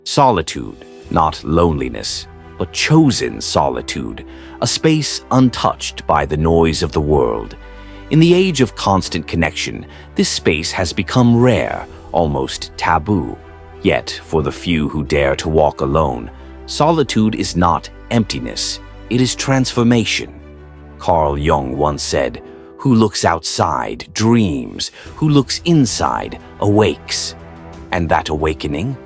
Solitude, not loneliness, but chosen solitude, a space untouched by the noise of the world. In the age of constant connection, this space has become rare, almost taboo. Yet, for the few who dare to walk alone, solitude is not emptiness, it is transformation. Carl Jung once said, "Who looks outside dreams, who looks inside awakes." And that awakening?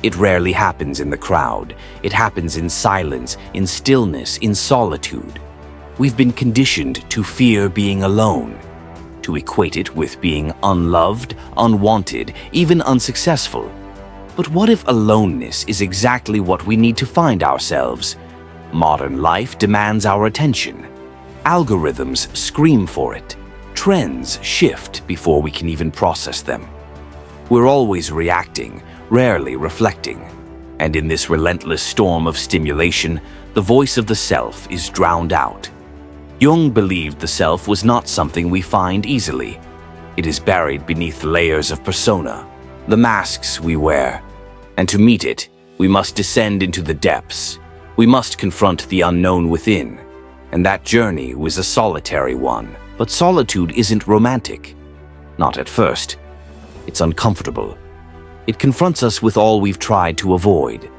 It rarely happens in the crowd. It happens in silence, in stillness, in solitude. We've been conditioned to fear being alone, to equate it with being unloved, unwanted, even unsuccessful. But what if aloneness is exactly what we need to find ourselves? Modern life demands our attention. Algorithms scream for it. Trends shift before we can even process them. We're always reacting, rarely reflecting. And in this relentless storm of stimulation, the voice of the self is drowned out. Jung believed the self was not something we find easily. It is buried beneath layers of persona, the masks we wear. And to meet it, we must descend into the depths. We must confront the unknown within. And that journey was a solitary one. But solitude isn't romantic. Not at first. It's uncomfortable. It confronts us with all we've tried to avoid.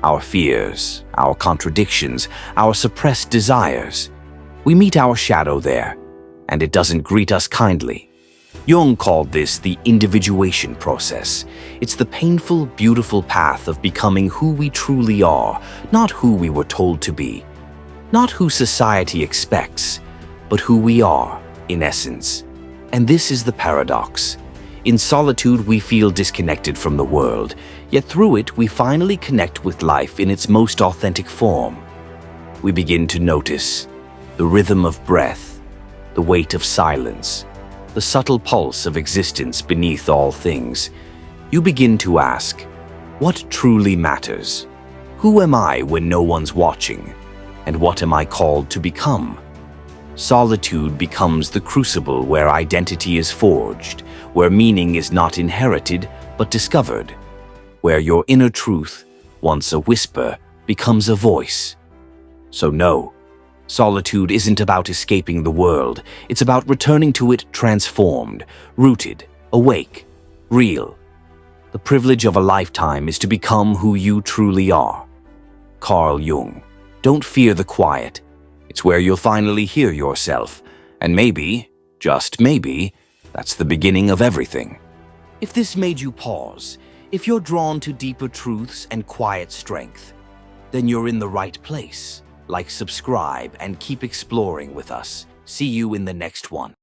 Our fears, our contradictions, our suppressed desires. We meet our shadow there, and it doesn't greet us kindly. Jung called this the individuation process. It's the painful, beautiful path of becoming who we truly are, not who we were told to be. Not who society expects, but who we are, in essence. And this is the paradox. In solitude, we feel disconnected from the world, yet through it, we finally connect with life in its most authentic form. We begin to notice the rhythm of breath, the weight of silence, the subtle pulse of existence beneath all things. You begin to ask, what truly matters? Who am I when no one's watching? And what am I called to become? Solitude becomes the crucible where identity is forged, where meaning is not inherited but discovered, where your inner truth, once a whisper, becomes a voice. So no, solitude isn't about escaping the world, it's about returning to it transformed, rooted, awake, real. The privilege of a lifetime is to become who you truly are. Carl Jung. Don't fear the quiet. It's where you'll finally hear yourself. And maybe, just maybe, that's the beginning of everything. If this made you pause, if you're drawn to deeper truths and quiet strength, then you're in the right place. Like, subscribe, and keep exploring with us. See you in the next one.